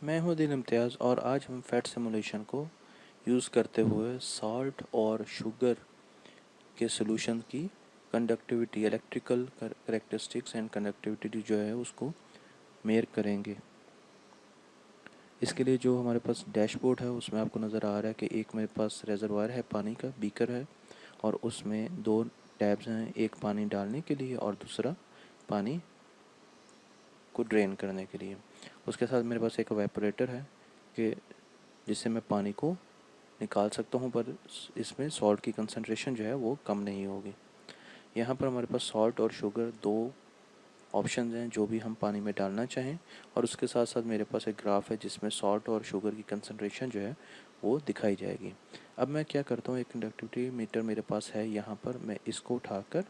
मैं हूँ दिन इम्तियाज़ और आज हम फैट सिमुलेशन को यूज़ करते हुए सॉल्ट और शुगर के सॉल्यूशन की conductivity, electrical characteristics and conductivity जो है उसको मेयर करेंगे। इसके लिए जो हमारे पास डैशबोर्ड है उसमें आपको नज़र आ रहा है कि एक मेरे पास रेजरवायर है, पानी का बीकर है और उसमें दो टैब्स हैं, एक पानी डालने के लिए और दूसरा पानी को ड्रेन करने के लिए। उसके साथ मेरे पास एक वेपोरेटर है कि जिससे मैं पानी को निकाल सकता हूँ, पर इसमें सॉल्ट की कंसंट्रेशन जो है वो कम नहीं होगी। यहाँ पर हमारे पास सॉल्ट और शुगर दो ऑप्शन हैं जो भी हम पानी में डालना चाहें, और उसके साथ साथ मेरे पास एक ग्राफ है जिसमें सॉल्ट और शुगर की कंसंट्रेशन जो है वो दिखाई जाएगी। अब मैं क्या करता हूँ, एक कंडक्टिविटी मीटर मेरे पास है, यहाँ पर मैं इसको उठाकर,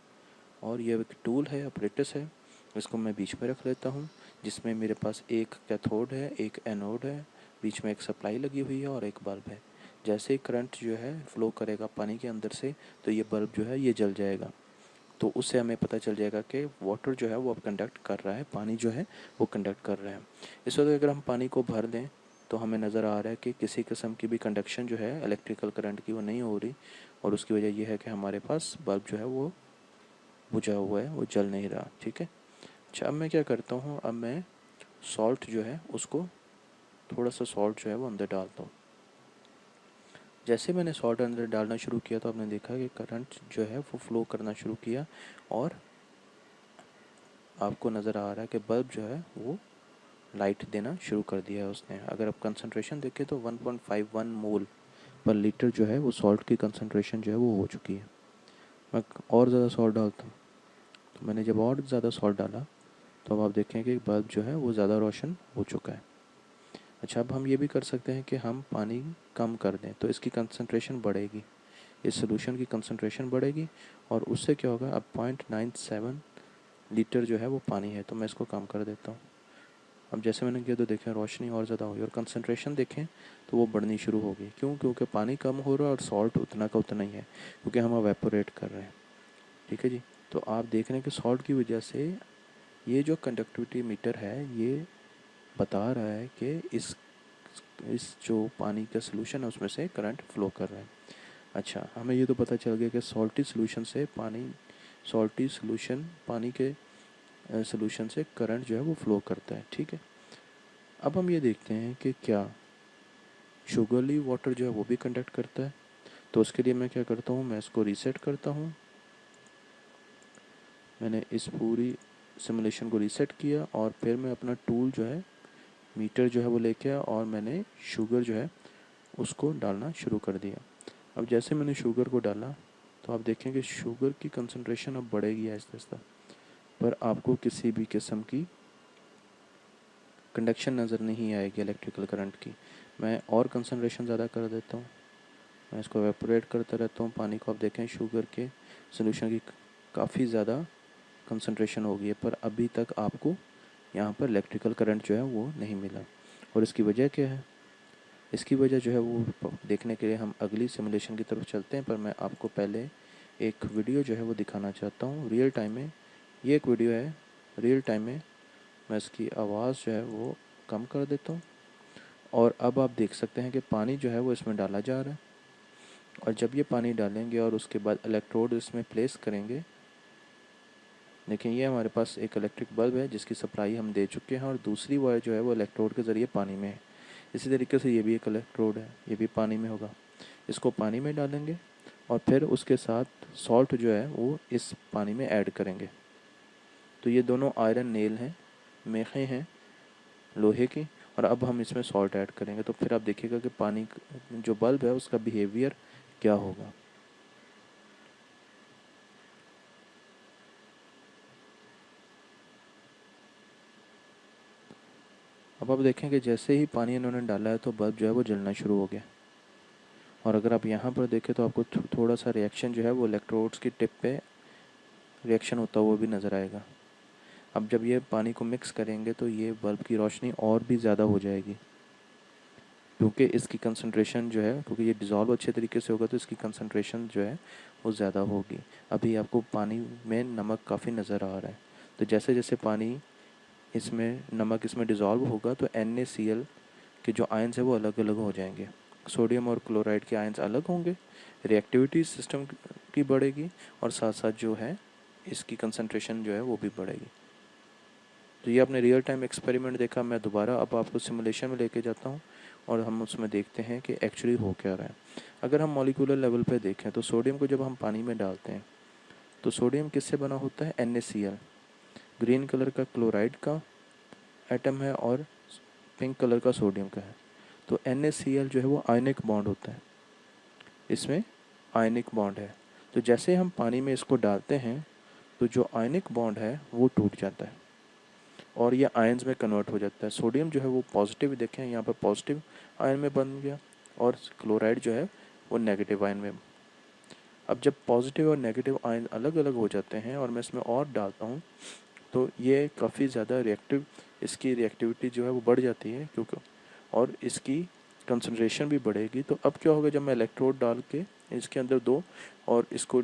और ये एक टूल है, अपरेटस है, इसको मैं बीच में रख लेता हूँ, जिसमें मेरे पास एक कैथोड है, एक एनोड है, बीच में एक सप्लाई लगी हुई है और एक बल्ब है। जैसे ही करंट जो है फ्लो करेगा पानी के अंदर से, तो ये बल्ब जो है ये जल जाएगा। तो उससे हमें पता चल जाएगा कि वाटर जो है वो अब कंडक्ट कर रहा है, पानी जो है वो कंडक्ट कर रहा है। इस वक्त अगर हम पानी को भर दें तो हमें नज़र आ रहा है कि किसी किस्म की भी कंडक्शन जो है इलेक्ट्रिकल करंट की वो नहीं हो रही, और उसकी वजह यह है कि हमारे पास बल्ब जो है वो बुझा हुआ है, वो जल नहीं रहा। ठीक है। अच्छा, अब मैं क्या करता हूँ, अब मैं सॉल्ट जो है उसको, थोड़ा सा सॉल्ट जो है वो अंदर डालता हूँ। जैसे मैंने सॉल्ट अंदर डालना शुरू किया तो आपने देखा कि करंट जो है वो फ्लो करना शुरू किया, और आपको नज़र आ रहा है कि बल्ब जो है वो लाइट देना शुरू कर दिया है उसने। अगर आप कंसंट्रेशन देखें तो 1.51 मोल पर लीटर जो है वो सॉल्ट की कंसंट्रेशन जो है वो हो चुकी है। मैं और ज़्यादा सॉल्ट डालता हूँ, तो मैंने जब और ज़्यादा सॉल्ट डाला तो अब आप देखें कि बल्ब जो है वो ज़्यादा रोशन हो चुका है। अच्छा, अब हम ये भी कर सकते हैं कि हम पानी कम कर दें तो इसकी कंसंट्रेशन बढ़ेगी, इस सोल्यूशन की कंसंट्रेशन बढ़ेगी, और उससे क्या होगा, अब 0.97 लीटर जो है वो पानी है, तो मैं इसको कम कर देता हूँ। अब जैसे मैंने किया तो देखें रोशनी और ज़्यादा हुई, और कंसंट्रेशन देखें तो वो बढ़नी शुरू हो गई। क्यों? क्योंकि पानी कम हो रहा है और सॉल्ट उतना का उतना ही है, क्योंकि हम एवेपोरेट कर रहे हैं। ठीक है जी। तो आप देख रहे हैं कि सॉल्ट की वजह से ये जो कंडक्टिविटी मीटर है ये बता रहा है कि इस जो पानी का सोल्यूशन है उसमें से करंट फ्लो कर रहा है। अच्छा, हमें ये तो पता चल गया कि सॉल्टी सोल्यूशन पानी के सोल्यूशन से करंट जो है वो फ्लो करता है। ठीक है। अब हम ये देखते हैं कि क्या शुगरली वाटर जो है वो भी कंडक्ट करता है। तो उसके लिए मैं क्या करता हूँ, मैं इसको रीसेट करता हूँ। मैंने इस पूरी सिमुलेशन को रीसेट किया और फिर मैं अपना टूल जो है, मीटर जो है वो लेके आया, और मैंने शुगर जो है उसको डालना शुरू कर दिया। अब जैसे मैंने शुगर को डाला तो आप देखें कि शुगर की कंसंट्रेशन अब बढ़ेगी आहिस्ता आहिस्ता, पर आपको किसी भी किस्म की कंडक्शन नज़र नहीं आएगी इलेक्ट्रिकल करंट की। मैं और कंसंट्रेशन ज़्यादा कर देता हूँ, मैं इसको एवेपोरेट करता रहता हूँ पानी को। आप देखें शुगर के सोल्यूशन की काफ़ी ज़्यादा कंसंट्रेशन हो गई है, पर अभी तक आपको यहाँ पर इलेक्ट्रिकल करंट जो है वो नहीं मिला। और इसकी वजह क्या है? इसकी वजह जो है वो देखने के लिए हम अगली सिमुलेशन की तरफ चलते हैं, पर मैं आपको पहले एक वीडियो जो है वो दिखाना चाहता हूँ रियल टाइम में। ये एक वीडियो है रियल टाइम में। मैं इसकी आवाज़ जो है वो कम कर देता हूँ, और अब आप देख सकते हैं कि पानी जो है वो इसमें डाला जा रहा है, और जब ये पानी डालेंगे और उसके बाद इलेक्ट्रोड इसमें प्लेस करेंगे, देखिए ये हमारे पास एक इलेक्ट्रिक बल्ब है जिसकी सप्लाई हम दे चुके हैं, और दूसरी वायर जो है वो इलेक्ट्रोड के ज़रिए पानी में है। इसी तरीके से ये भी एक इलेक्ट्रोड है, ये भी पानी में होगा। इसको पानी में डालेंगे और फिर उसके साथ सॉल्ट जो है वो इस पानी में ऐड करेंगे। तो ये दोनों आयरन नेल हैं, मेखें हैं लोहे की, और अब हम इसमें सॉल्ट ऐड करेंगे। तो फिर आप देखिएगा कि पानी जो बल्ब है उसका बिहेवियर क्या होगा। अब आप देखें कि जैसे ही पानी इन्होंने डाला है तो बल्ब जो है वो जलना शुरू हो गया। और अगर आप यहाँ पर देखें तो आपको थोड़ा सा रिएक्शन जो है वो इलेक्ट्रोड्स की टिप पे रिएक्शन होता हुआ भी नज़र आएगा। अब जब ये पानी को मिक्स करेंगे तो ये बल्ब की रोशनी और भी ज़्यादा हो जाएगी, क्योंकि इसकी कंसंट्रेशन जो है, क्योंकि ये डिज़ोल्व अच्छे तरीके से होगा तो इसकी कंसंट्रेशन जो है वो ज़्यादा होगी। अभी आपको पानी में नमक काफ़ी नज़र आ रहा है, तो जैसे जैसे पानी इसमें नमक इसमें डिज़ोल्व होगा तो NaCl कि जो आयंस है वो अलग अलग हो जाएंगे। सोडियम और क्लोराइड के आयंस अलग होंगे, रिएक्टिविटी सिस्टम की बढ़ेगी और साथ साथ जो है इसकी कंसंट्रेशन जो है वो भी बढ़ेगी। तो ये आपने रियल टाइम एक्सपेरिमेंट देखा। मैं दोबारा अब आपको सिमुलेशन में लेके जाता हूँ और हम उसमें देखते हैं कि एक्चुअली हो क्या रहा है। अगर हम मॉलिक्यूलर लेवल पे देखें तो सोडियम को जब हम पानी में डालते हैं तो सोडियम किससे बना होता है? NaCl। ग्रीन कलर का क्लोराइड का एटम है और पिंक कलर का सोडियम का है। तो NaCl जो है वो आयनिक बॉन्ड होता है, इसमें आयनिक बॉन्ड है। तो जैसे हम पानी में इसको डालते हैं तो जो आयनिक बॉन्ड है वो टूट जाता है और ये आयंस में कन्वर्ट हो जाता है। सोडियम जो है वो पॉजिटिव, देखें यहाँ पर पॉजिटिव आयन में बन गया और क्लोराइड जो है वो नेगेटिव आयन में। अब जब पॉजिटिव और नेगेटिव आयन अलग अलग हो जाते हैं और मैं इसमें और डालता हूँ तो ये काफ़ी ज़्यादा रिएक्टिव, इसकी रिएक्टिविटी जो है वो बढ़ जाती है क्योंकि, और इसकी कंसंट्रेशन भी बढ़ेगी। तो अब क्या होगा, जब मैं इलेक्ट्रोड डाल के इसके अंदर दो और इसको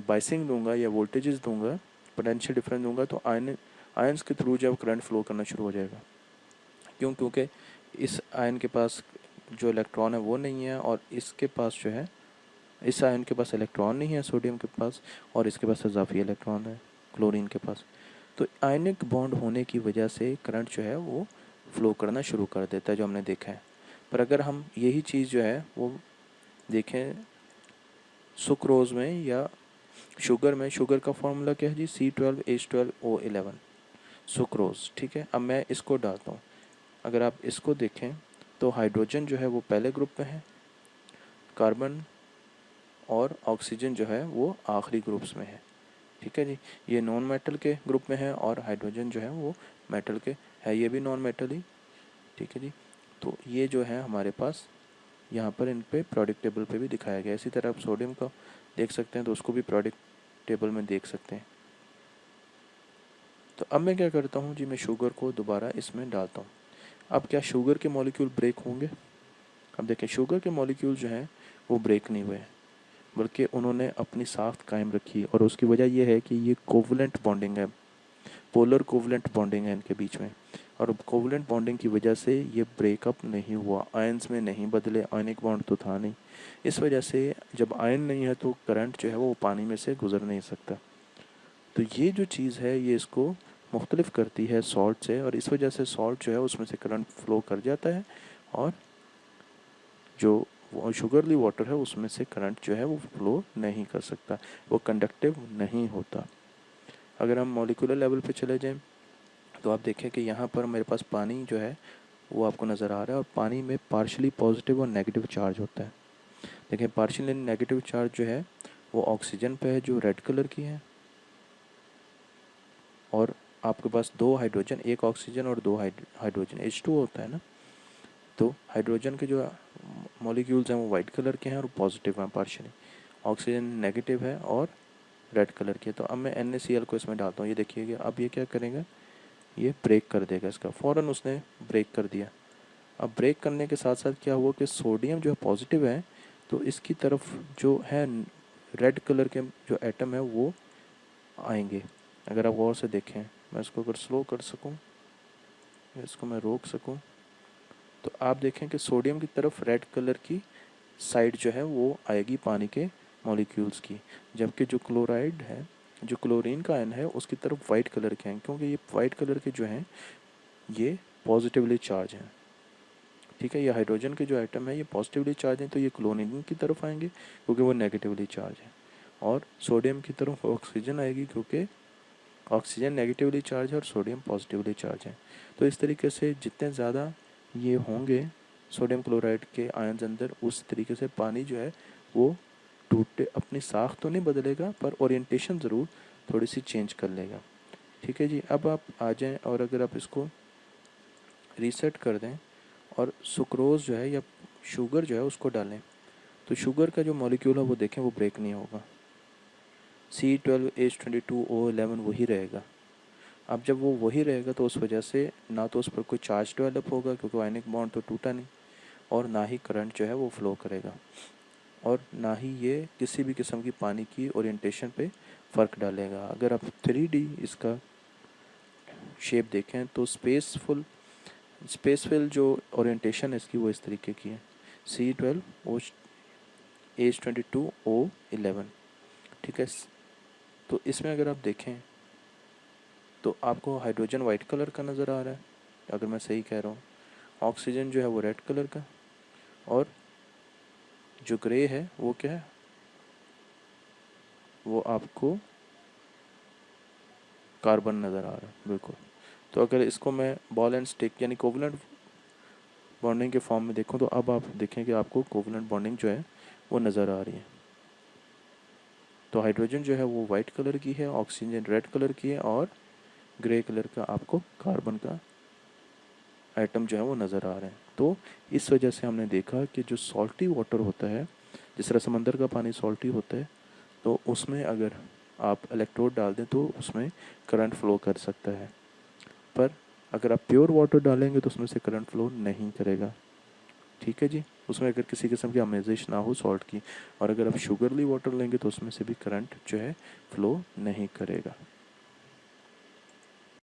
बाइसिंग दूंगा या वोल्टेजेस दूंगा, पोटेंशियल डिफरेंस दूंगा, तो आयंस के थ्रू जब करंट फ्लो करना शुरू हो जाएगा। क्यों? क्योंकि इस आयन के पास जो इलेक्ट्रॉन है वो नहीं है और इसके पास जो है, इस आयन के पास इलेक्ट्रॉन नहीं है सोडियम के पास, और इसके पास इजाफी इलेक्ट्रॉन है क्लोरीन के पास। तो आयनिक बॉन्ड होने की वजह से करंट जो है वो फ्लो करना शुरू कर देता है, जो हमने देखा है। पर अगर हम यही चीज़ जो है वो देखें सुक्रोज में या शुगर में, शुगर का फॉर्मूला क्या है जी? C12H12O11 sucrose. ठीक है, अब मैं इसको डालता हूँ। अगर आप इसको देखें तो हाइड्रोजन जो है वो पहले ग्रुप में है, कार्बन और ऑक्सीजन जो है वो आखिरी ग्रुप्स में है। ठीक है जी, ये नॉन मेटल के ग्रुप में है और हाइड्रोजन जो है वो मेटल के है, ये भी नॉन मेटल ही। ठीक है जी, तो ये जो है हमारे पास यहाँ पर इन पे प्रोडक्ट टेबल पे भी दिखाया गया है। इसी तरह आप सोडियम का देख सकते हैं तो उसको भी प्रोडक्ट टेबल में देख सकते हैं। तो अब मैं क्या करता हूँ जी, मैं शुगर को दोबारा इसमें डालता हूँ। अब क्या शुगर के मॉलिक्यूल ब्रेक होंगे? अब देखें, शुगर के मॉलिक्यूल जो हैं वो ब्रेक नहीं हुए, बल्कि उन्होंने अपनी साख्त कायम रखी और उसकी वजह यह है कि ये कोवलेंट बॉन्डिंग है, पोलर कोवलेंट बॉन्डिंग है इनके बीच में। और कोवलेंट बॉन्डिंग की वजह से ये ब्रेकअप नहीं हुआ, आयंस में नहीं बदले, आयनिक बॉन्ड तो था नहीं। इस वजह से जब आयन नहीं है तो करंट जो है वो पानी में से गुजर नहीं सकता। तो ये जो चीज़ है ये इसको मुख्तलिफ करती है सॉल्ट से, और इस वजह से सॉल्ट जो है उसमें से करंट फ्लो कर जाता है और जो शुगरली वाटर है उसमें से करंट जो है वो फ्लो नहीं कर सकता, वो कंडक्टिव नहीं होता। अगर हम मॉलिक्यूलर लेवल पे चले जाएं तो आप देखें कि यहाँ पर मेरे पास पानी जो है वो आपको नज़र आ रहा है और पानी में पार्शली पॉजिटिव और नेगेटिव चार्ज होता है। देखें, पार्शली नेगेटिव चार्ज जो है वो ऑक्सीजन पे है जो रेड कलर की है, और आपके पास दो हाइड्रोजन, एक ऑक्सीजन और दो हाइड्रोजन H2 होता है ना। तो हाइड्रोजन के जो मॉलिक्यूल्स हैं वो वाइट कलर के हैं और पॉजिटिव हैं पार्शियली, ऑक्सीजन नेगेटिव है और रेड कलर के। तो अब मैं NaCl को इसमें डालता हूँ, ये देखिएगा अब ये क्या करेगा, ये ब्रेक कर देगा इसका, फ़ौरन उसने ब्रेक कर दिया। अब ब्रेक करने के साथ साथ क्या हुआ कि सोडियम जो है पॉजिटिव है, तो इसकी तरफ जो है रेड कलर के जो एटम है वो आएंगे। अगर आप गौर से देखें, मैं इसको अगर स्लो कर सकूं, इसको मैं रोक सकूं, तो आप देखें कि सोडियम की तरफ रेड कलर की साइड जो है वो आएगी पानी के मॉलिक्यूल्स की, जबकि जो क्लोराइड है, जो क्लोरीन का आयन है उसकी तरफ वाइट कलर के हैं, क्योंकि ये वाइट कलर के जो हैं ये पॉजिटिवली चार्ज हैं। ठीक है, ये हाइड्रोजन के जो एटम है ये पॉजिटिवली चार्ज हैं, तो ये क्लोरीन की तरफ आएंगे क्योंकि वो नेगेटिवली चार्ज है, और सोडियम की तरफ ऑक्सीजन आएगी क्योंकि ऑक्सीजन नेगेटिवली चार्ज है और सोडियम पॉजिटिवली चार्ज है। तो इस तरीके से जितने ज़्यादा ये होंगे सोडियम क्लोराइड के आयन्स अंदर, उस तरीके से पानी जो है वो टूटे, अपनी साख तो नहीं बदलेगा पर ओरिएंटेशन ज़रूर थोड़ी सी चेंज कर लेगा। ठीक है जी, अब आप आ जाएं और अगर आप इसको रीसेट कर दें और सुक्रोज जो है या शुगर जो है उसको डालें, तो शुगर का जो मॉलिक्यूल है वो देखें वो ब्रेक नहीं होगा, C12H22O11 वही रहेगा। अब जब वो वही रहेगा तो उस वजह से ना तो उस पर कोई चार्ज डेवलप होगा क्योंकि आयनिक बॉन्ड तो टूटा नहीं, और ना ही करंट जो है वो फ्लो करेगा, और ना ही ये किसी भी किस्म की पानी की ओरिएंटेशन पे फ़र्क डालेगा। अगर आप 3D इसका शेप देखें तो स्पेसफुल स्पेस फिल जो ओरिएंटेशन है इसकी वो इस तरीके की है, C12H22O11, ठीक है। तो इसमें अगर आप देखें तो आपको हाइड्रोजन वाइट कलर का नज़र आ रहा है, अगर मैं सही कह रहा हूँ। ऑक्सीजन जो है वो रेड कलर का, और जो ग्रे है वो क्या है, वो आपको कार्बन नज़र आ रहा है, बिल्कुल। तो अगर इसको मैं बॉल एंड स्टिक यानी कोवलेंट बॉन्डिंग के फॉर्म में देखूं, तो अब आप देखें कि आपको कोवलेंट बॉन्डिंग जो है वो नज़र आ रही है। तो हाइड्रोजन जो है वो वाइट कलर की है, ऑक्सीजन रेड कलर की है, और ग्रे कलर का आपको कार्बन का आइटम जो है वो नज़र आ रहे हैं। तो इस वजह से हमने देखा कि जो सॉल्टी वाटर होता है, जिस तरह समंदर का पानी सॉल्टी होता है, तो उसमें अगर आप इलेक्ट्रोड डाल दें तो उसमें करंट फ्लो कर सकता है, पर अगर आप प्योर वाटर डालेंगे तो उसमें से करंट फ्लो नहीं करेगा, ठीक है जी। उसमें अगर किसी किस्म की अमेजिश ना हो सॉल्ट की, और अगर आप शुगरली वाटर लेंगे तो उसमें से भी करंट जो है फ्लो नहीं करेगा।